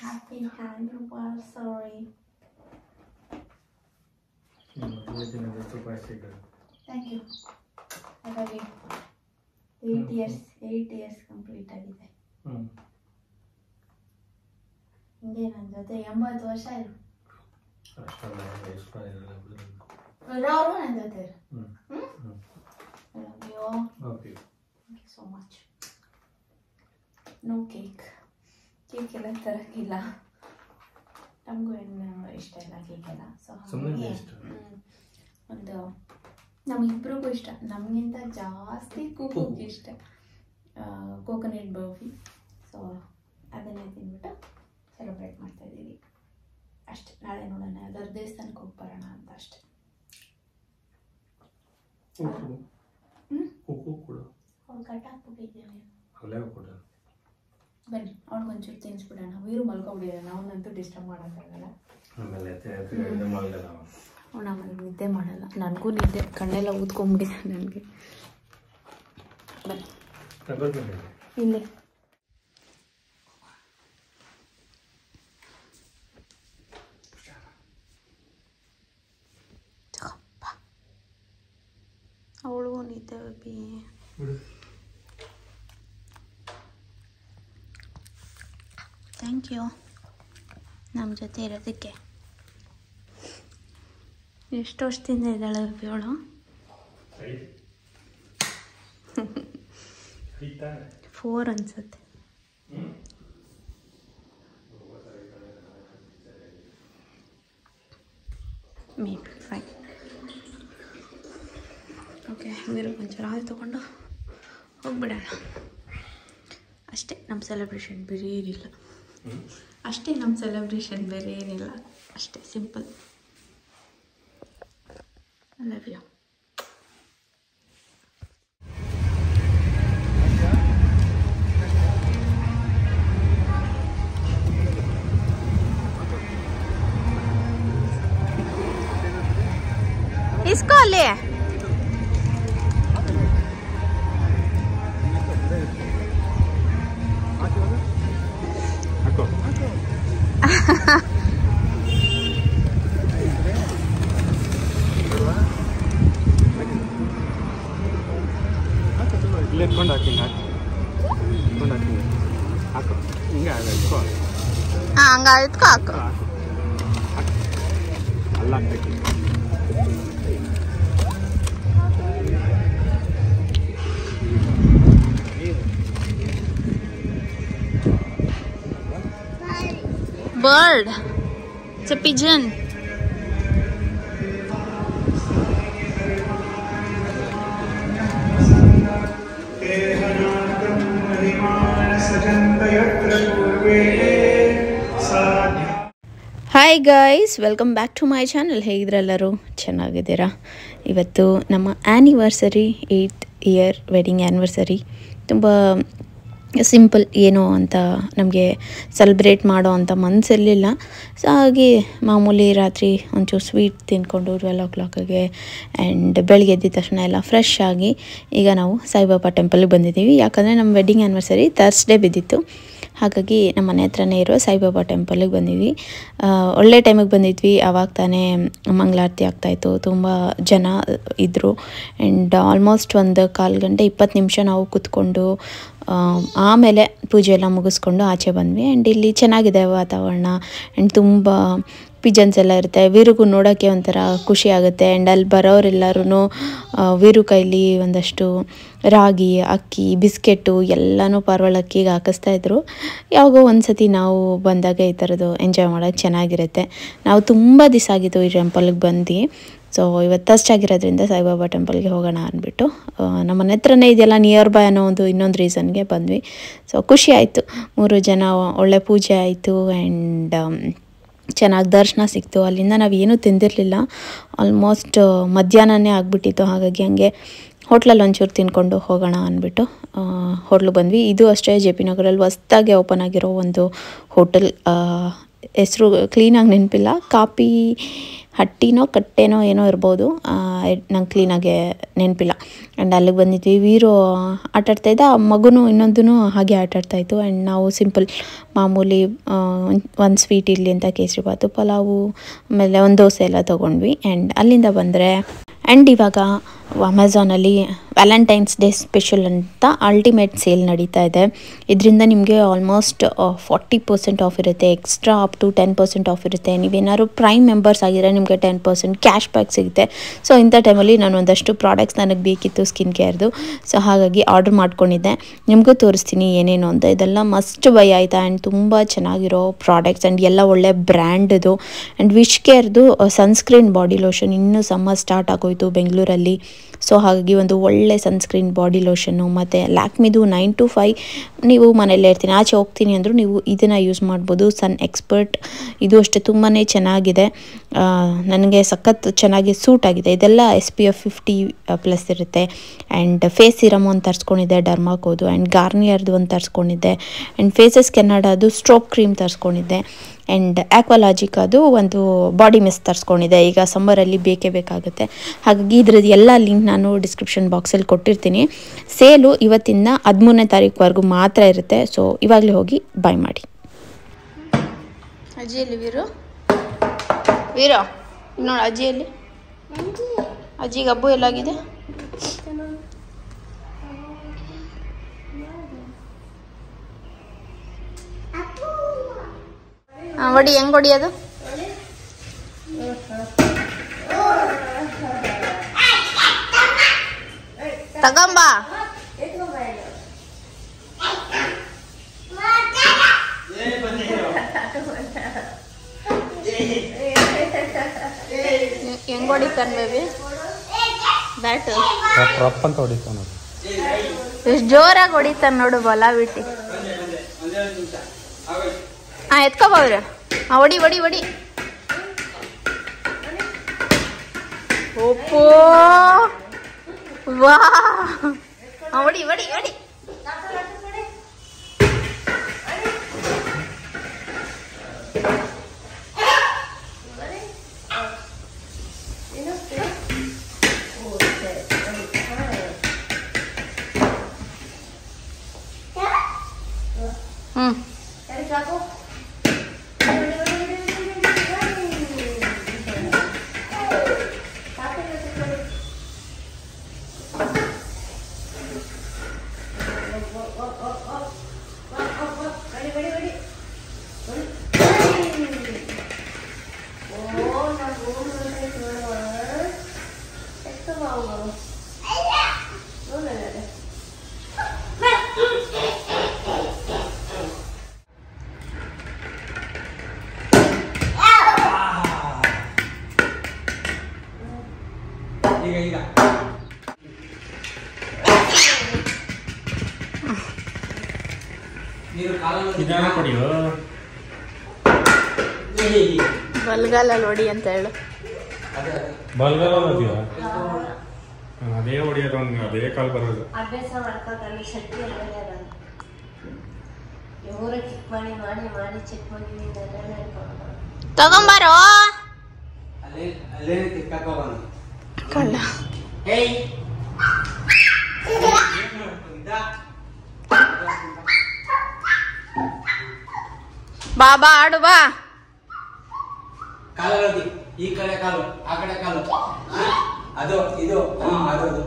Happy anniversary. Thank you. ಹಾಗಾಗಿ 8 years complete ಆಗಿದೆ. ಹಿಂಗೆ ನನ್ನ ಜೊತೆ 80 ವರ್ಷ ಇರು. ಅವರು ನನ್ನ ಜೊತೆ ಇರು. Thank you so much. No cake. Cake ಎಲ್ಲ ತರಕ್ಕಿಲ್ಲ. ನಮಗೂ ಏನು ಇಷ್ಟ ಇಲ್ಲ ಕೇಕ್ ಎಲ್ಲ. ಸೊ ಒಂದು ನಮ್ಮಿಬ್ರಿಗೂ ಇಷ್ಟ. ನಮಗಿಂತ ಜಾಸ್ತಿ ಕೂಕಿಗೆ ಇಷ್ಟ ಕೋಕೋನಟ್ ಬರ್ಫಿ. ಸೊ ಅದನ್ನೇ ತಿಂದ್ಬಿಟ್ಟು ಸೆಲೆಬ್ರೇಟ್ ಮಾಡ್ತಾ ಇದ್ದೀವಿ ಅಷ್ಟೇ. ನಾಳೆ ನೋಡೋಣ, ಎಲ್ಲರ ದೇವಸ್ಥಾನಕ್ಕೆ ಹೋಗಿ ಬರೋಣ ಅಂತ ಅಷ್ಟೇ. ಅವ್ಳು ಕಟ್ಟಾಕ್ಬಿಟ್ಟಿದ್ದೇನೆ. ಬನ್ನಿ ಅವ್ನಿಗೊಂಚೂರು ತಿನ್ನಿಸ್ಬಿಡೋಣ. ವೀರು ಮಲ್ಕೊಬಿಟ್ಟಿದ್ದಾನೆ, ಅವನಂತೂ ಡಿಸ್ಟರ್ಬ್ ಮಾಡೋಕ್ಕಾಗಲ್ಲ. ಅವನು ಆಮೇಲೆ ನಿದ್ದೆ ಮಾಡಲ್ಲ. ನನಗೂ ನಿದ್ದೆ, ಕಣ್ಣೆಲ್ಲ ಊದ್ಕೊಂಬಿಟ್ಟಿದೆ ನನಗೆ. ಬನ್ನಿ ಇಲ್ಲಿ ಅವಳಿಗೂ ನಿದ್ದೆ ಬಿ. ಥ್ಯಾಂಕ್ ಯು ನಮ್ಮ ಜೊತೆ ಇರೋದಕ್ಕೆ. ಎಷ್ಟು ವರ್ಷದಿಂದ ಇದ್ದಾಳೆ ಅವಳು? 4 ಅನ್ಸುತ್ತೆ. May be 5. ಓಕೆ, ವೀರು ಒಂಚೂರು ಹಾಲು ತೊಗೊಂಡು ಹೋಗ್ಬಿಡೋಣ ಅಷ್ಟೇ. ನಮ್ಮ ಸೆಲೆಬ್ರೇಷನ್ ಬೇರೆ ಏನಿಲ್ಲ. ಅಷ್ಟೇ ನಮ್ಮ ಸೆಲೆಬ್ರೇಷನ್, ಬೇರೆ ಏನಿಲ್ಲ. ಅಷ್ಟೇ ಸಿಂಪಲ್. I love you. इसको ले bird. It's a pigeon. Hi guys, welcome back to my channel. ಹೇಗಿದ್ರೆಲ್ಲರೂ? ಚೆನ್ನಾಗಿದ್ದೀರಾ? ಇವತ್ತು ನಮ್ಮ anniversary, 8th year wedding anniversary. ತುಂಬ ಸಿಂಪಲ್, ಏನೋ ಅಂತ ನಮಗೆ ಸೆಲೆಬ್ರೇಟ್ ಮಾಡೋ ಅಂಥ ಮನಸ್ಸಿರಲಿಲ್ಲ. ಸೊ ಹಾಗೆ ಮಾಮೂಲಿ ರಾತ್ರಿ ಒಂಚೂರು ಸ್ವೀಟ್ ತಿಂದ್ಕೊಂಡು 12 o'clockಗೆ ಆ್ಯಂಡ್ ಬೆಳಗ್ಗೆ ಎದ್ದ ತಕ್ಷಣ ಎಲ್ಲ ಫ್ರೆಶ್ ಆಗಿ ಈಗ ನಾವು ಸಾಯಿಬಾಬಾ ಟೆಂಪಲ್ಗೆ ಬಂದಿದ್ದೀವಿ. ಯಾಕಂದರೆ ನಮ್ಮ ವೆಡ್ಡಿಂಗ್ ಆ್ಯನಿವರ್ಸರಿ ಥರ್ಸ್ಡೇ ಬಿದ್ದಿತ್ತು. ಹಾಗಾಗಿ ನಮ್ಮ ಮನೆ ಹತ್ರನೇ ಇರೋ ಸಾಯಿಬಾಬಾ ಟೆಂಪಲಿಗೆ ಬಂದಿದ್ವಿ. ಒಳ್ಳೆ ಟೈಮಿಗೆ ಬಂದಿದ್ವಿ. ಆವಾಗ ತಾನೇ ಮಂಗಳಾರತಿ ಆಗ್ತಾಯಿತ್ತು. ತುಂಬ ಜನ ಇದ್ದರು ಆ್ಯಂಡ್ ಆಲ್ಮೋಸ್ಟ್ 1 ಗಂಟೆ 20 ನಿಮಿಷ ನಾವು ಕೂತ್ಕೊಂಡು ಆಮೇಲೆ ಪೂಜೆ ಎಲ್ಲ ಮುಗಿಸ್ಕೊಂಡು ಆಚೆ ಬಂದ್ವಿ. ಆ್ಯಂಡ್ ಇಲ್ಲಿ ಚೆನ್ನಾಗಿದೆ ವಾತಾವರಣ ಆ್ಯಂಡ್ ತುಂಬ ಪಿಜನ್ಸ್ ಎಲ್ಲ ಇರುತ್ತೆ. ವೀರಿಗೂ ನೋಡೋಕ್ಕೆ ಒಂಥರ ಖುಷಿ ಆಗುತ್ತೆ. ಆ್ಯಂಡ್ ಅಲ್ಲಿ ಬರೋರೆಲ್ಲರೂ ವೀರು ಕೈಲಿ ಒಂದಷ್ಟು ರಾಗಿ, ಅಕ್ಕಿ, ಬಿಸ್ಕೆಟು ಎಲ್ಲನೂ ಪಾರ್ವಳಕ್ಕಿಗೆ ಹಾಕಿಸ್ತಾಯಿದ್ರು. ಯಾವಾಗೋ ಒಂದು ಸತಿ ನಾವು ಬಂದಾಗ ಈ ಥರದ್ದು ಎಂಜಾಯ್ ಮಾಡೋಕ್ಕೆ ಚೆನ್ನಾಗಿರುತ್ತೆ. ನಾವು ತುಂಬ ದಿವಸ ಆಗಿತ್ತು ಈ ಟೆಂಪಲ್ಗೆ ಬಂದು. ಸೊ ಇವತ್ತು ಫಸ್ಟ್ ಆಗಿರೋದ್ರಿಂದ ಸಾಯಿಬಾಬಾ ಟೆಂಪಲ್ಗೆ ಹೋಗೋಣ ಅಂದ್ಬಿಟ್ಟು ನಮ್ಮ ಮನೆ ಹತ್ರನೇ ಇದೆಯಲ್ಲ, ನಿಯರ್ ಬೈ ಅನ್ನೋ ಇನ್ನೊಂದು ರೀಸನ್ಗೆ ಬಂದ್ವಿ. ಸೊ ಖುಷಿ ಆಯಿತು. 3 ಜನ ಒಳ್ಳೆ ಪೂಜೆ ಆಯಿತು ಆ್ಯಂಡ್ ಚೆನ್ನಾಗಿ ದರ್ಶನ ಸಿಕ್ತು. ಅಲ್ಲಿಂದ ನಾವು ಏನೂ ತಿಂದಿರಲಿಲ್ಲ. ಆಲ್ಮೋಸ್ಟ್ ಮಧ್ಯಾಹ್ನನೇ ಆಗಿಬಿಟ್ಟಿತ್ತು. ಹಾಗಾಗಿ ಹಂಗೆ ಹೋಟ್ಲಲ್ಲಿ ಒಂಚೂರು ತಿನ್ಕೊಂಡು ಹೋಗೋಣ ಅಂದ್ಬಿಟ್ಟು ಹೋಟ್ಲಿಗೆ ಬಂದ್ವಿ. ಇದು ಅಷ್ಟೇ ಜೆ ಪಿ ನಗರಲ್ಲಿ ಹೊಸ್ದಾಗೆ ಓಪನ್ ಆಗಿರೋ ಒಂದು ಹೋಟೆಲ್. ಹೆಸರು ಕ್ಲೀನಾಗಿ ನೆನಪಿಲ್ಲ. ಕಾಪಿ ಹಟ್ಟಿನೋ ಕಟ್ಟೆನೋ ಏನೋ ಇರ್ಬೋದು, ನಂಗೆ ಕ್ಲೀನಾಗೆ ನೆನಪಿಲ್ಲ. ಆ್ಯಂಡ್ ಅಲ್ಲಿಗೆ ಬಂದಿದ್ವಿ. ವೀರು ಆಟಾಡ್ತಾಯಿದ್ದ, ಆ ಮಗುನೂ ಇನ್ನೊಂದೂ ಹಾಗೆ ಆಟಾಡ್ತಾಯಿತ್ತು. ಆ್ಯಂಡ್ ನಾವು ಸಿಂಪಲ್ ಮಾಮೂಲಿ ಒಂದು ಸ್ವೀಟ್ ಇರಲಿ ಅಂತ ಕೇಸರಿ ಬಾತು, ಪಲಾವು, ಆಮೇಲೆ ಒಂದು ದೋಸೆ ಎಲ್ಲ ತೊಗೊಂಡ್ವಿ. ಆ್ಯಂಡ್ ಅಲ್ಲಿಂದ ಬಂದರೆ ಆ್ಯಂಡ್ ಇವಾಗ ಅಮೆಝಾನಲ್ಲಿ ವ್ಯಾಲೆಂಟೈನ್ಸ್ ಡೇ ಸ್ಪೆಷಲ್ ಅಂತ ಅಲ್ಟಿಮೇಟ್ ಸೇಲ್ ನಡೀತಾ ಇದೆ. ಇದರಿಂದ ನಿಮಗೆ ಆಲ್ಮೋಸ್ಟ್ 40% ಆಫ್ ಇರುತ್ತೆ, ಎಕ್ಸ್ಟ್ರಾ ಅಪ್ ಟು 10% ಆಫ್ ಇರುತ್ತೆ. ನೀವೇನಾದ್ರು ಪ್ರೈಮ್ ಮೆಂಬರ್ಸ್ ಆಗಿದ್ರೆ ನಿಮಗೆ 10% ಕ್ಯಾಶ್ ಬ್ಯಾಕ್ ಸಿಗುತ್ತೆ. ಸೊ ಇಂಥ ಟೈಮಲ್ಲಿ ನಾನು ಒಂದಷ್ಟು ಪ್ರಾಡಕ್ಟ್ಸ್ ನನಗೆ ಬೇಕಿತ್ತು ಸ್ಕಿನ್ ಕೇರ್ದು, ಸೊ ಹಾಗಾಗಿ ಆರ್ಡ್ರ್ ಮಾಡ್ಕೊಂಡಿದ್ದೆ. ನಿಮಗೂ ತೋರಿಸ್ತೀನಿ ಏನೇನು ಅಂತ. ಇದೆಲ್ಲ ಮಸ್ಟ್ ಬೈ ಆಯಿತಾ. ಆ್ಯಂಡ್ ತುಂಬ ಚೆನ್ನಾಗಿರೋ ಪ್ರಾಡಕ್ಟ್ಸ್ ಆ್ಯಂಡ್ ಎಲ್ಲ ಒಳ್ಳೆ ಬ್ರ್ಯಾಂಡ್ದು. ಆ್ಯಂಡ್ ವಿಶ್ ಕೇರ್ದು ಸನ್ಸ್ಕ್ರೀನ್ ಬಾಡಿ ಲೋಷನ್, ಇನ್ನೂ ಸಮ್ಮರ್ ಸ್ಟಾರ್ಟ್ ಆಗೋಯಿತು ಬೆಂಗಳೂರಲ್ಲಿ. ಸೊ ಹಾಗಾಗಿ ಒಂದು ಒಳ್ಳೆ ಸನ್ಸ್ಕ್ರೀನ್ ಬಾಡಿ ಲೋಷನ್ನು, ಮತ್ತು ಲ್ಯಾಕ್ಮಿದು 9 to 5 ನೀವು ಮನೆಯಲ್ಲೇ ಇರ್ತೀನಿ ಆಚೆ ಹೋಗ್ತೀನಿ ಅಂದರೂ ನೀವು ಇದನ್ನು ಯೂಸ್ ಮಾಡ್ಬೋದು. ಸನ್ ಎಕ್ಸ್ಪರ್ಟ್ ಇದು ಅಷ್ಟೇ ತುಂಬಾ ಚೆನ್ನಾಗಿದೆ, ನನಗೆ ಸಖತ್ ಚೆನ್ನಾಗಿ ಸೂಟ್ ಆಗಿದೆ. ಇದೆಲ್ಲ SPF 50+ ಇರುತ್ತೆ. ಆ್ಯಂಡ್ ಫೇಸ್ ಸಿರಮ್ ಒಂದು ತರಿಸ್ಕೊಂಡಿದ್ದೆ ಡರ್ಮಾಕೋದು, ಆ್ಯಂಡ್ ಗಾರ್ನಿಯರ್ದು ಒಂದು ತರಿಸ್ಕೊಂಡಿದ್ದೆ. ಆ್ಯಂಡ್ ಫೇಸಸ್ ಕೆನಡಾದು ಸ್ಟ್ರೋಪ್ ಕ್ರೀಮ್ ತರಿಸ್ಕೊಂಡಿದ್ದೆ. ಆ್ಯಂಡ್ ಆಕ್ವಾಲಾಜಿಕ್ ಅದು ಒಂದು ಬಾಡಿ ಮಿಸ್ಟ್ ತರಿಸ್ಕೊಂಡಿದ್ದೆ. ಈಗ ಸಮ್ಮರಲ್ಲಿ ಬೇಕೇ ಬೇಕಾಗುತ್ತೆ. ಹಾಗಾಗಿ ಇದ್ರದ್ದು ಎಲ್ಲ ಲಿಂಕ್ ನಾನು ಡಿಸ್ಕ್ರಿಪ್ಷನ್ ಬಾಕ್ಸಲ್ಲಿ ಕೊಟ್ಟಿರ್ತೀನಿ. ಸೇಲು ಇವತ್ತಿಂದ 13ನೇ ತಾರೀಕುವರೆಗೂ ಮಾತ್ರ ಇರುತ್ತೆ. ಸೊ ಇವಾಗಲೇ ಹೋಗಿ ಬೈ ಮಾಡಿ. ಅಜ್ಜಿಯಲ್ಲಿ ವೀರು ನೋಡಿ, ಅಜ್ಜಿಯಲ್ಲಿ ಅಜ್ಜಿಗೆ ಹಬ್ಬು ಎಲ್ಲಾಗಿದೆ. ಹೊಡಿ, ಹೆಂಗೆ ಹೊಡಿಯೋದು? ತಗೊಂಬ. ಹೆಂಗೆ ಹೊಡಿತಾನೆ ಬೇಬಿ ಬ್ಯಾಟು? ಅಂತ ಹೊಡಿತಾನೆ, ಎಷ್ಟು ಜೋರಾಗಿ ಹೊಡಿತಾನೆ ನೋಡು ಬಲ ಬಿಟ್ಟು. ಎತ್ಕೊಬವ್ರೆ. ಹೊಡಿ ಹೊಡಿ ಹೊಡಿ. ಓಪೋ ವಾ, ಹೊಡಿ ಹೊಡಿ ಹೊಡಿ. ಬಲ್ಗಾಲಲ್ಲಿ ಹೊಡಿ ಅಂತ ಹೇಳು. ಬಲ್ಗಾಲ ಅದೇ ಹೊಡಿಯೋದು, ಅದೇ ಕಾಲ್ ಬರೋದು. ಅಭ್ಯಾಸ ಮಾಡ್ಕೊಂಡು ಶಕ್ತಿ ಚಿಕ್ಕ ಮಾಡಿ ಮಾಡಿ ಮಾಡಿ ಚೆಕ್ ಮಾಡಿ ತಗೊಂಬಾರೋ ಕಳ್ಳ. ಬಾಬಾ ಆಡು ಬಾ. ಕಾಲು ಈ ಕಡೆ ಕಾಲು ಆ ಕಡೆ ಕಾಲು, ಅದು ಇದು ಅದು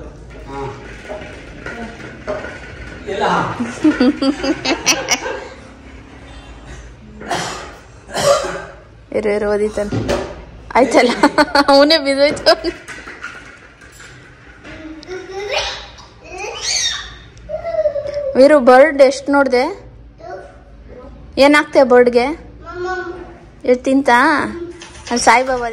ಎಲ್ಲ ಇರು ಓದಿತಾನೆ. ಆಯ್ತಲ್ಲ, ಅವನೇ ಬಿದ್ದೋಯ್ತು. ವೀರು ಬರ್ಡ್ ಎಷ್ಟು ನೋಡಿದೆ? ಏನಾಗ್ತೇ ಬರ್ಡ್ಗೆ? ಎಷ್ಟು ತಿಂತ? ಸಾಯಿಬಾಬಾ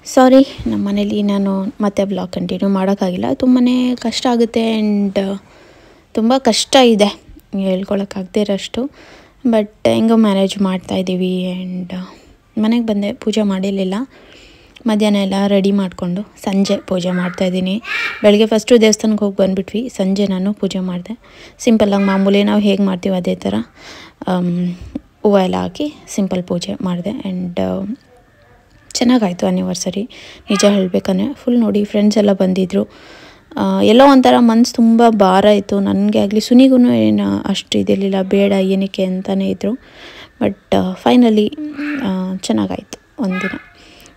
ಸಾರಿ, ನಮ್ಮ ಮನೇಲಿ ನಾನು ಮತ್ತೆ ಬ್ಲಾಗ್ ಕಂಟಿನ್ಯೂ ಮಾಡೋಕ್ಕಾಗಿಲ್ಲ. ತುಂಬಾ ಕಷ್ಟ ಆಗುತ್ತೆ ಆ್ಯಂಡ್ ತುಂಬ ಕಷ್ಟ ಇದೆ ಹೇಳ್ಕೊಳಕ್ಕಾಗದೇ ಇರೋಷ್ಟು. ಬಟ್ ಹೆಂಗೋ ಮ್ಯಾನೇಜ್ ಮಾಡ್ತಾಯಿದ್ದೀವಿ. ಆ್ಯಂಡ್ ಮನೆಗೆ ಬಂದೆ, ಪೂಜೆ ಮಾಡಿರಲಿಲ್ಲ. ಮಧ್ಯಾಹ್ನ ಎಲ್ಲ ರೆಡಿ ಮಾಡಿಕೊಂಡು ಸಂಜೆ ಪೂಜೆ ಮಾಡ್ತಾಯಿದ್ದೀನಿ. ಬೆಳಗ್ಗೆ ಫಸ್ಟು ದೇವಸ್ಥಾನಕ್ಕೆ ಹೋಗಿ ಬಂದುಬಿಟ್ವಿ. ಸಂಜೆ ನಾನು ಪೂಜೆ ಮಾಡಿದೆ. ಸಿಂಪಲ್ಲಾಗಿ ಮಾಮೂಲಿ ನಾವು ಹೇಗೆ ಮಾಡ್ತೀವಿ ಅದೇ ಥರ ಹೂವು ಎಲ್ಲ ಹಾಕಿ ಸಿಂಪಲ್ ಪೂಜೆ ಮಾಡಿದೆ. ಆ್ಯಂಡ್ ಚೆನ್ನಾಗಾಯಿತು ಆ್ಯನಿವರ್ಸರಿ. ನಿಜ ಹೇಳಬೇಕಂದ್ರೆ ಫುಲ್ ನೋಡಿ ಫ್ರೆಂಡ್ಸ್ ಎಲ್ಲ ಬಂದಿದ್ದರು. ಎಲ್ಲೋ ಒಂಥರ ಮನಸ್ಸು ತುಂಬ ಭಾರ ಇತ್ತು ನನಗೆ ಆಗಲಿ. ಸುನಿಗೂ ಏನು ಅಷ್ಟು ಇದಿರಲಿಲ್ಲ, ಬೇಡ ಏನಕ್ಕೆ ಅಂತಲೇ ಇದ್ದರು. ಬಟ್ ಫೈನಲಿ ಚೆನ್ನಾಗಾಯಿತು ಒಂದಿನ.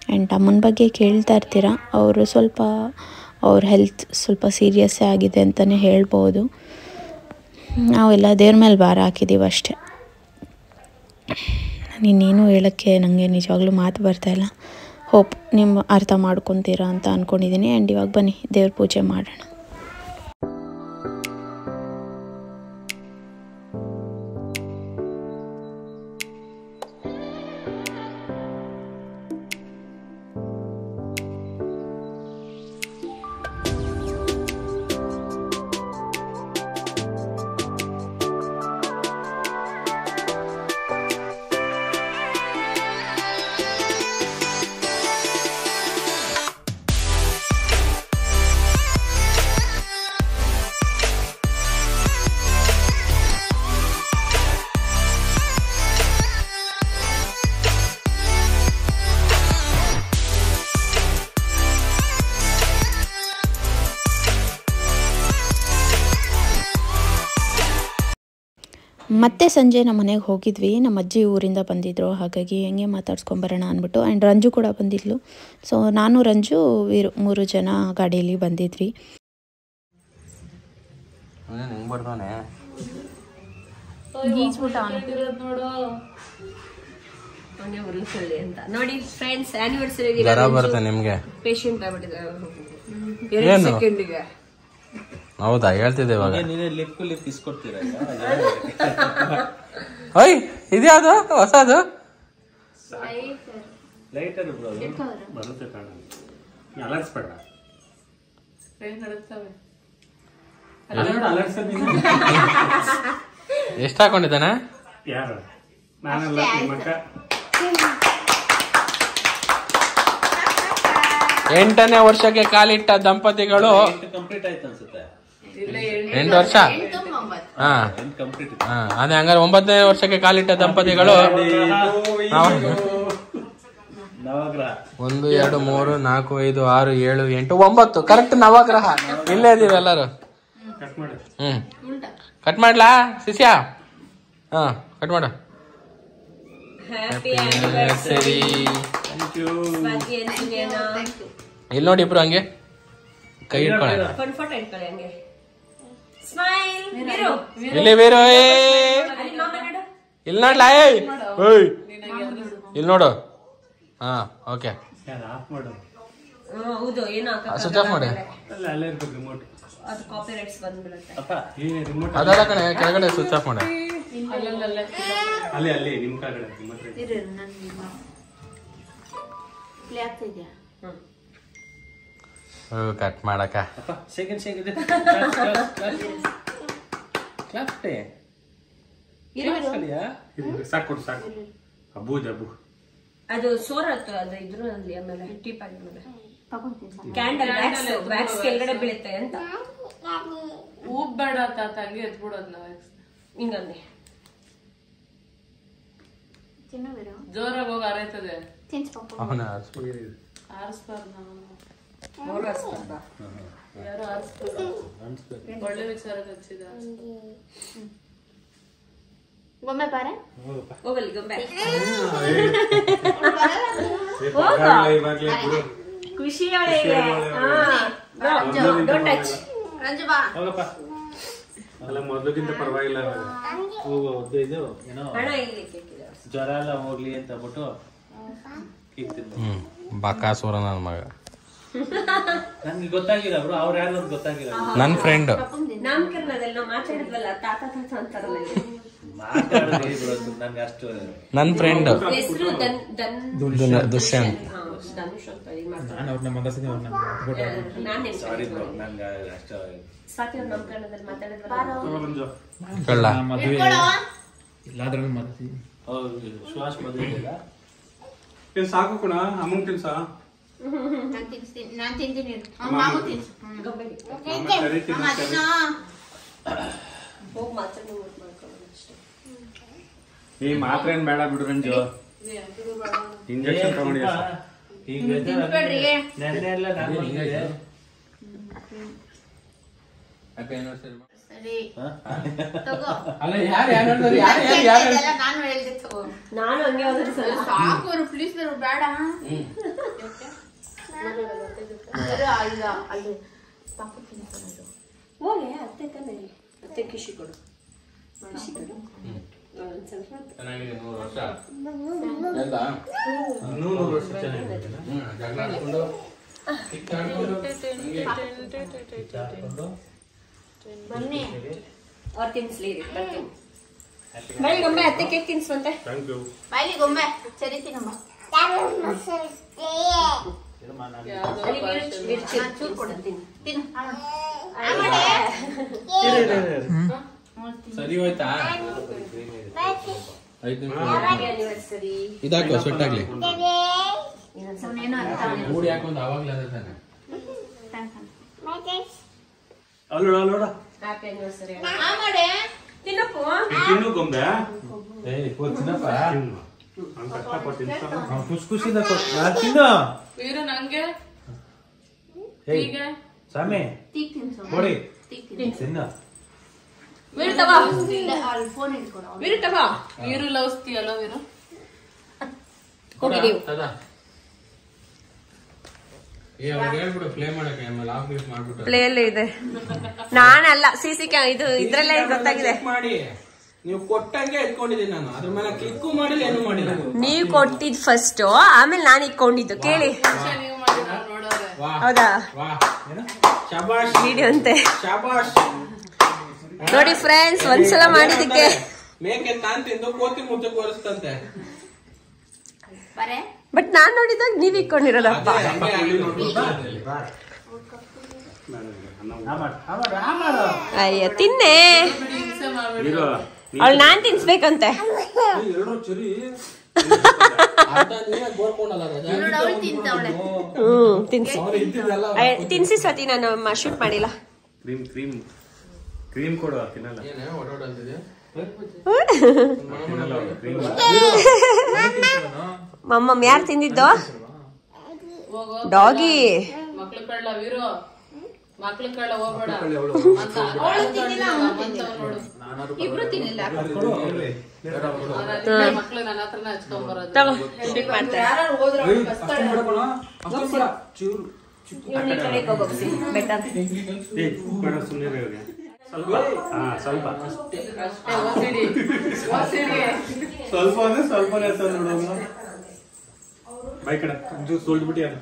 ಆ್ಯಂಡ್ ಅಮ್ಮನ ಬಗ್ಗೆ ಕೇಳ್ತಾ ಇರ್ತೀರ, ಅವರು ಸ್ವಲ್ಪ ಅವ್ರ ಹೆಲ್ತ್ ಸ್ವಲ್ಪ ಸೀರಿಯಸ್ಸೇ ಆಗಿದೆ ಅಂತಲೇ ಹೇಳ್ಬೋದು. ನಾವೆಲ್ಲ ದೇವ್ರ ಮೇಲೆ ಭಾರ ಹಾಕಿದ್ದೀವಿ ಅಷ್ಟೇ. ಇನ್ನೇನು ಹೇಳೋಕ್ಕೆ ನನಗೆ ನಿಜವಾಗ್ಲೂ ಮಾತು ಬರ್ತಾಯಿಲ್ಲ. ಹೋಪ್ ನಿಮ್ಮ ಅರ್ಥ ಮಾಡ್ಕೊತೀರಾ ಅಂತ ಅಂದ್ಕೊಂಡಿದ್ದೀನಿ. ಆ್ಯಂಡ್ ಇವಾಗ ಬನ್ನಿ ದೇವ್ರ ಪೂಜೆ ಮಾಡೋಣ. ಮತ್ತೆ ಸಂಜೆ ನಮ್ಮ ಮನೆಗೆ ಹೋಗಿದ್ವಿ. ನಮ್ಮ ಅಜ್ಜಿ ಊರಿಂದ ಬಂದಿದ್ದರು, ಹಾಗಾಗಿ ಹೆಂಗೆ ಮಾತಾಡ್ಸ್ಕೊಂಬರೋಣ ಅಂದ್ಬಿಟ್ಟು. ಆ್ಯಂಡ್ ರಂಜು ಕೂಡ ಬಂದಿದ್ಲು. ಸೊ ನಾನು ರಂಜು ವೀರು 3 ಜನ ಗಾಡಿಯಲ್ಲಿ ಬಂದಿದ್ವಿ. ನೋಡಿ ಫ್ರೆಂಡ್ಸ್, ಆನಿವರ್ಸರಿ ನಿಮ್ಗೆ ಪೇಷಂಟ್ ಆಗ್ಬಿಟ್ಟಿದ್ದಾರೆ. 2 ಸೆಕೆಂಡಿಗೆ ಹೌದಾ ಹೇಳ್ತಿದ್ದೆ ಇವಾಗ. ಲಿಪ್ ಇಸ್ಕೊಡ್ತೀರಾ? ಓಯ್ ಇದ್ಯಾವುದು ಹೊಸದು? ಲೈಟರ್ ಬರುತ್ತೆ ಕಾಣ ಅಲರ್ಸ್ಬೇಡ. ಎಷ್ಟು ಹಾಕೊಂಡಿದ್ದಾನೆ? ಯಾರು? ನಾನಲ್ಲ, ನಿಮ್ಮಕ್ಕ. 8ನೇ ವರ್ಷಕ್ಕೆ ಕಾಲಿಟ್ಟ ದಂಪತಿಗಳು. ಕಂಪ್ಲೀಟ್ ಆಯ್ತು ಅನ್ಸುತ್ತೆ. 8 ವರ್ಷ. ಹಾ ಅದೇ ಹಂಗಾರೆ 9ನೇ ವರ್ಷಕ್ಕೆ ಕಾಲಿಟ್ಟ ದಂಪತಿಗಳು. 1 2 3 4 5 6 7 8 9 ಕರೆಕ್ಟ್ ನವಗ್ರಹ. ಇಲ್ಲೇ ಇದೀವಿ ಎಲ್ಲರೂ. ಕಟ್ ಮಾಡ್ಲಾ ಶಿಷ್ಯ? ಹಾ ಕಟ್ ಮಾಡು. Happy anniversary. ಇಲ್ಲಿ ನೋಡಿ ಇಬ್ರು ಹಂಗೆ ಕೈ ಇಟ್ಕೊಳ್ಳ. ಫೋಟೋ ಇಟ್ಕೊಳ್ಳಿ ಹಂಗೆ. ಸ್ಮೈಲ್. ಇಲ್ಲಿ ವೀರು ಇಲ್ಲಿ ನೋಡ್ಲಾ? ಇಲ್ಲಿ ನೋಡು. ಹಾ ಓಕೆ. ಹೌದು ಏನೋ ಸ್ವಿಚ್ ಆಫ್ ಮಾಡಿ. ಅದು ಕಾಪಿರೈಟ್ಸ್ ಬಂದ್ಬಿಡುತ್ತೆ. ಅದಲ್ಲ ಕಣೆ, ಕೆಳಗಡೆ ಸ್ವಿಚ್ ಆಫ್ ಮಾಡಿ. ಅಲ್ಲಿ ನಿಮ್ ಕೆಳಗಡೆ ಕಟ್ ಮಾಡಕ. ಸಾಕು ಸಾಕು. ಅಬ್ಬು ಜಬ್ಬು ಅದು ಸೋರತ್ತು. ಅದು ಇದ್ರಲ್ಲಿ ಆಮೇಲೆ ಟೀಪ್ ಆದ್ಮೇಲೆ ಕ್ಯಾಂಡಲ್ ವ್ಯಾಕ್ಸ್ ಕೆಳಗಡೆ ಬೀಳುತ್ತೆ ಅಂತ. ಬೇಡ ತಾತ ಹಂಗೆ ಎತ್ಬಿಡೋದ್ನ ಹಿಂಗಂದೆ ಜೋರಾಗಿ ಹೋಗಿ ಆರೈತದೆ. ಯಾರು ಆರಿಸ್ಬಾರ್ದ. ಒಳ್ಳೆ ವಿಚಾರಕ್ಕೆ ಹಚ್ಚಿದ. ಹೋಗಲಿ ಗೊಂಬೆ. ಖುಷಿ ಅಲ್ಲ ಮೊದಲಿಗಿಂತ ಪರವಾಗಿಲ್ಲ. ಜ್ವರ ಎಲ್ಲ ಹೋಗ್ಲಿ ಅಂತ ಬಿಟ್ಟು ಬಕಾಸುರ ನನ್ನ ಮಗ. ನನ್ಗೆ ಗೊತ್ತಾಗಿಲ್ಲ ಬ್ರೋ, ಅವ್ರು ಯಾರು ಅಂತ ಗೊತ್ತಾಗಿಲ್ಲ. ನನ್ನ ಫ್ರೆಂಡ್ ನಾಮಕರಣದಲ್ಲಿ ನಾವು ಮಾತಾಡಿದ್ವಲ್ಲ ತಾತ ತಾತ ಅಂತಾರಲ್ಲ. ಮಾತಾಡಿದ್ರೆ ನನ್ಗೆ ಅಷ್ಟು. ನನ್ನ ಫ್ರೆಂಡ್ ಹೆಸರು ದುಷ್ಯಂತ್. ಧನುಷ್ ಅಂತ ಸಾಕಿ ನಾಮಕರಣದಲ್ಲಿ ಮಾತಾಡಿದ್ವಲ್ಲ. ಸುಹಾಸ್ ಮದುವೆ ಇಲ್ಲ. ಸಾಕು ಕಣ ಅಮ್ಮಂಗ್ ತಿನ್ಸ. ನಾನು ತಿಂತೀನಿ. ಹೋಗಿ ಮಾತಾಡಿ ಮಾಡ್ಕೊಳ್ಳೋದು ಅಷ್ಟೇ. ಈ ಮಾತ್ರ ಏನ್ ಬೇಡ ಬಿಡು ರಂಜು. ಇಂಜೆಕ್ಷನ್ ತಗೊಂಡಿ ನೆನ್ನೆ ಎಲ್ಲ ನಾನು ಹಂಗೆ ಸಾಕು ಪ್ಲೀಸ್ ಬೇಡ. ಹೋಗಿ ಅತ್ತೆ ತಾನೆ. ಅತ್ತೆ ಖುಷಿ ಕೊಡು. ಬನ್ನಿ ಅವ್ರು ತಿನ್ಸ್ಲಿ. ಬಳಿ ಗೊಂಬೆ ಅತ್ತೆ ಕೇಕ್ ತಿನ್ಸುವಂತೆ. ಬೈಲಿ ಗೊಂಬೆ ಸರಿ ತಿನ್ನಮ್ಮ. ಚೂರು ಕೊಡ್ತೀನಿ ತಿನ್ನು. ಸರಿ ಹೋಯ್ತಾ? ಇದಾಕೋ ಸೆಟ್ ಆಗ್ಲಿ. ಇನ್ನೊಂದು ಮೂಡಿ ಹಾಕೊಂಡ್ ಅವಾಗ್ಲೇ ಅದೇ ತಾನೆ. ಅಲ್ಲೋಡ ಹ್ಯಾಪಿ ಆನಿವರ್ಸರಿ. ತಿನ್ನು ಗೊಂಬೆ. ಖುಷಿ ಖುಷಿದ ತಿನ್ನು ವೀರು ನಂಗೆ ಸಾಮಿ ಕೊಡಿ ತಿನ್ನು. ವೀರು ತಗೋ. ಫೋನ್ ಇಟ್ಕೊಡ. ವೀರು ತಗೋ. ವೀರು ಲವ್ಸ್ತೀಯಲ್ಲ ವೀರು. ಹೋಗಿ ನೀವು ಪ್ಲೇ ಅಲ್ಲೇ ಇದೆ. ನಾನಲ್ಲ ಸಿಸಿ ಇದು ಇದ್ರಲ್ಲೇ ಗೊತ್ತಾಗಿದೆ. ಮಾಡಿ ನೀವು ಕೊಟ್ಟಂಗೆ ಇಟ್ಕೊಂಡಿದ್ದೀನಿ ನಾನು. ಅದ್ರ ಮೇಲೆ ಕ್ಲಿಕ್ ಮಾಡಿಲ್ಲ, ಏನು ಮಾಡಿಲ್ಲ. ನೀವ್ ಕೊಟ್ಟಿದ್ ಫಸ್ಟ್, ಆಮೇಲೆ ನಾನು ಇಟ್ಕೊಂಡಿದ್ದು. ಕೇಳಿ ನೀವು ಮಾಡಿ ನೋಡೋರೆ. ಹೌದಾ? ವಾ ವಿಡಿಯೋ ಅಂತೆ ನೋಡಿ ಫ್ರೆಂಡ್ಸ್, ಒಂದ್ಸಲ ಮಾಡಿದಕ್ಕೆ ಮೇಕೆ ನಾನ್ ತಿಂದು ಕೋತಿ ಮುದ್ದೆ ಕೋರಿಸ್ತಂತೆ. ಬಟ್ ನಾನ್ ನೋಡಿದಾಗ ನೀವ್ ಇಕ್ಕೊಂಡಿರೋದಪ್ಪ. ಅಯ್ಯ ತಿನ್ನೆ, ಅವಳು ನಾನ್ ತಿನ್ಸ್ಬೇಕಂತೆ. ತಿನ್ಸಿ ಸತಿ, ನಾನು ಶೂಟ್ ಮಾಡಿಲ್ಲ. ಕ್ರೀಮ್ ಕೊಡುವ ತಿನ್ನಲ್ಲ. ಮಮ್ಮ ಯಾರು ತಿಂದಿದ್ದು? ಡಾಗಿ. ಮಕ್ಳು ಕಳ್ಳ ವೀರು, ಮಕ್ಳು ಕಳ್ಳ ಹೋಗ್ಬೇಡ. ಇಬ್ರು ತಿನ್ನಿಲ್ಲ. ಮಕ್ಳು ನನ್ನ ಹತ್ರನೇ ಹಚ್ಕೊಂಡ್ಬರೋದು. ತಗೋ, ಶೂಟ್ ಮಾಡ್ತಾರೆ. ಸ್ವಲ್ಪ ಬೈ ಕಡೆ ಜ್ಯೂಸ್ ತೊಳ್ದ್ಬಿಟ್ಟಿ ಅದು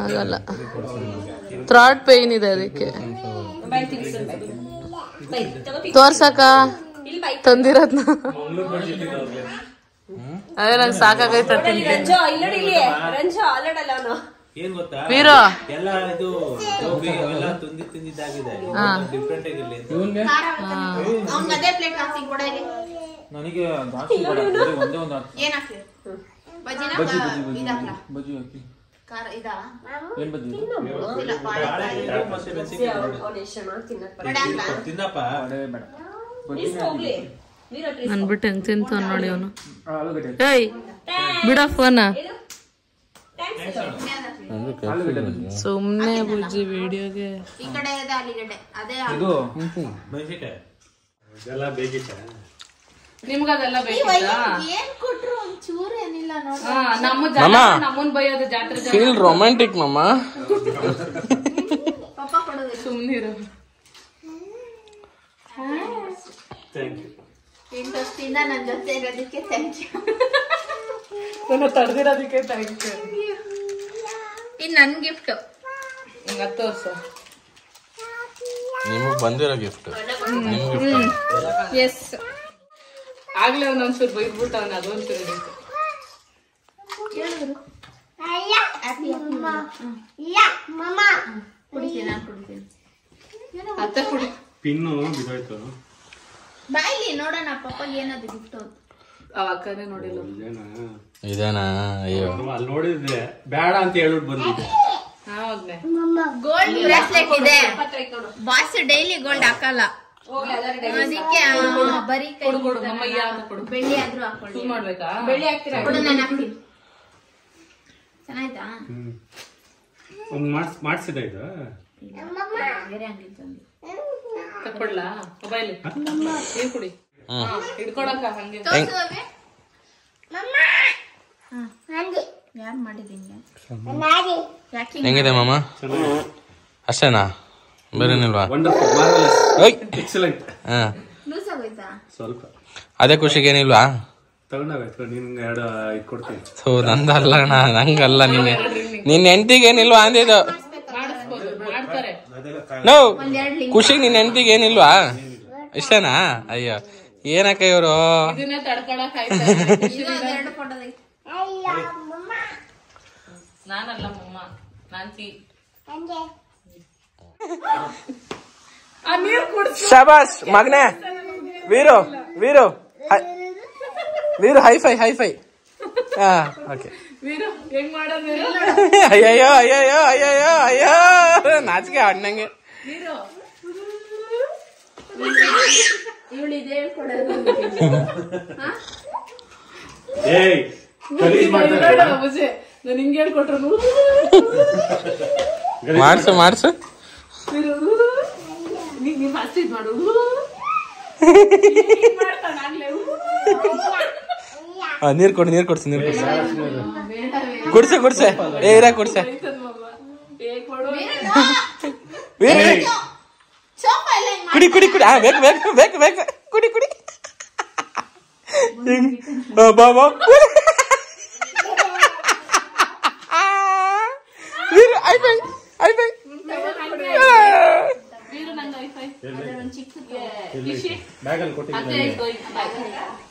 ಆಗಲ್ಲ, ಥ್ರಾಟ್ ಪೇನ್ ಇದೆ ಅದಕ್ಕೆ. ತೋರ್ಸಕ ತಂದಿರೋದ್ನ ಅದೇ ನಂಗೆ ಸಾಕಾಗೈತ. ಏನ್ ಗೊತ್ತಾ, ವೀರು ಎಲ್ಲ ಇದು ಎಲ್ಲ ತಿಂದಿದ್ದಾಗಿದೆ, ಡಿಫ್ರೆಂಟ್ ಆಗಿರ್ಲಿ ಅಂತ. ಅದೇ ಪ್ಲೇಟ್ ಹಾಕ್ತೀನಿ ಕೊಡ ಇಲ್ಲಿ. ನನಗೆ ಒಂದೇ ಒಂದು ಏನ್ ಹಾಕ್ತೀವಿ? ಬಜ್ಜಿನ ಇದಾಕ್ಲ? ಬಜ್ಜಿ ಹಾಕಿ. ಖಾರ ಇದಾ? ಏನ್ ಬಜ್ಜಿ? ಇಲ್ಲ, ಪಾಳೆ. ತಿನ್ನಪ್ಪ. ಅನ್ಬಿಟ್ಟು ಹೆಂಗ್ ತಿಂತ ನೋಡಿ ಅವನು. ಏಯ್ ಬಿಡ ಫೋನ, ಸುಮ್ನೆ ಬುಜ್ಜಿ ವಿಡಿಯೋಗೆ. ಈ ಕಡೆ ಇದೆ ಆಲೂಗಡ್ಡೆ, ಅದೇ ಇದು ಮೆಣಸಿನಕಾಯಿ ಇದೆಲ್ಲ ಬೇಕಿತ್ತ? ನಿಮ್ಗದೆಲ್ಲ ಬೇಕಿತ್ತಾ? ಏನ್ ಕೊಟ್ರು ಒಂಚೂರು ಏನಿಲ್ಲ ನೋಡಿ. ನಮ್ಮನ್ ಬೈಯೋದು ಜಾತ್ರೆ ಫೀಲ್ ರೊಮ್ಯಾಂಟಿಕ್ ಮಮ್ಮ. ಪಪ್ಪ ಕೊಡೋದು ಸುಮ್ನಿರು. Thank you. ಇಂಟ್ರೆಸ್ಟಿಂದ ನನ್ ಜೊತೆ ಇರೋದಕ್ಕೆ ಥ್ಯಾಂಕ್ ಯು. ನನ್ನ ತಡೆದಿರೋದಕ್ಕೆ ಥ್ಯಾಂಕ್ ಯು. ಇದು ನನ್ ಗಿಫ್ಟ್. ಹಿಂಗ ತೋರ್ಸು. ನಿಮಗ್ ಬಂದಿರೋ ಗಿಫ್ಟ್. ಎಸ್, ಆಗ್ಲೇ ಒಂದೊಂದ್ಸೂರು ಬೈದ್ಬಿಟ್ಟು ಅವನ ಅದೊಂದ್ಸೂರು ಅತ್ತ ಕುಡಿ. ಪಿನ್ನು ಬಿದ್ದೋಯ್ತು. ಬಾಯ್ಲಿ ನೋಡೋಣ ಪಪ್ಪಗೆ ಏನದು ಗಿಫ್ಟ್. ಅವ ಅಕ್ಕನೇ ನೋಡಿಲ್ಲ. ಇದೇನಾ? ಅಯ್ಯೋ, ಅಲ್ಲಿ ನೋಡಿದ್ರೆ ಬೇಡ ಅಂತ ಹೇಳ್ಬಿಟ್ಟು ಬಂದಿದ್ದೆ. ಗೋಲ್ಡ್ ಬ್ರೇಸ್ಲೆಟ್ ಇದೆ. ಬಾಸ್ ಡೈಲಿ ಗೋಲ್ಡ್ ಹಾಕಲ್ಲ, ಅದಕ್ಕೆ ಬರೀ ಕೈ ಬೆಳ್ಳಿ ಆದ್ರೂ ಹಾಕೊಳ್ಳಿ. ಮಾಡ್ಬೇಕಾ? ಬೆಳ್ಳಿ ಹಾಕ್ತೀರಾ? ಕೊಡು, ನಾನು ಹಾಕ್ತೀನಿ. ಚೆನ್ನಾಯ್ತಾ? ಒಂದು ಮಾಡ್ಸಿದ ಇದು ಬೇರೆ ಅಂಗಡಿ ತಂದು ತಕೊಡ್ಲಾ ಮೊಬೈಲ್ ನೀರ್ ಕುಡಿ. ಹಿಡ್ಕೊಳಕ ಹಂಗೆ ಯಾರು ಮಾಡಿದೀನಿ? ಹೆಂಗಿದೆ ಮಾಮ? ಅಷ್ಟೇನಾ? ಬೇರೇನಿಲ್ವಾ? ಎಕ್ಸಲೆಂಟ್. ಹಾ, ಲೂಸ್ ಆಗೋಯ್ತಾ? ಸ್ವಲ್ಪ ಅದೇ ಖುಷಿಗೆ ಏನಿಲ್ವಾ? ತಗೊಂಡಾಗಾಯ್ತು. ನಿನ್ 2 ಇಟ್ಕೊಡ್ತೀನಿ. ಸೊ ನಂದಲ್ಲ ಅಣ್ಣ, ನಂಗಲ್ಲ. ನಿನ್ನ ಹೆಂಡತಿಗೆ ಏನಿಲ್ವಾ ಅಂದಿದ್ದು? ಮಾಡ್ತಾರೆ. ನೋ, ಖುಷಿಗೆ ನಿನ್ನ ಹೆಂಡತಿಗೆ ಏನಿಲ್ವಾ? ಇಷ್ಟೇನಾ? ಅಯ್ಯೋ, ಏನಕ್ಕ ಇವರು? ಇದನ್ನೇ ತಡ್ಕೊಳಕ್ ಆಯ್ತಾ? ಎರಡು ಫೋಟೋದೈತೆ. ನಾನಲ್ಲ ಮಮ್ಮ, ನಾನ್ಸಿ. ಶಾಬಾಸ್ ಮಗನೇ. Veeru Veeru Veeru high five high five. ಹಾ, ಓಕೆ. ವೀರು ಹೆಂಗ್ ಮಾಡೋದು? ಅಯ್ಯಯ್ಯೋ ಅಯ್ಯಯ್ಯೋ ಅಯ್ಯಯ್ಯೋ ಅಯ್ಯೋ, ನಾಚಿಕೆ ಅಣ್ಣಂಗೆ. ಇವಳು ಇದೆ ಹೇಳ್ಕೊಡೋದು. ಏಯ್ ಗಲೀಜ್ ಮಾಡ್ತಾರೆ. ನಾನು ಹಿಂಗೆ ಹೇಳ್ಕೊಟ್ರು. ಮಾಡ್ಸು ಮಾಡ್ಸು. ನೀನ್ ಫಸ್ಟ್ ಇದ್ ಮಾಡು. ನೀರ್ ಕೊಡು, ನೀರ್ ಕೊಡ್ಸು, ನೀರ್ ಕೊಡ್ಸು. ಕುಡ್ಸೆ ಕುಡ್ಸೆ. ಏ ಇರ ಕುಡ್ಸೆ. ಕುಡಿ ಕುಡಿ ಕುಡಿ. ಬೇಕು ಬೇಕು ಬೇಕು ಬೇಕು. ಕುಡಿ ಕುಡಿ. ಬಾ ಬಾ. ಬ್ಯಾಗಲ್ಲಿ ಕೊಟ್ಟಿದ್ದೀನಿ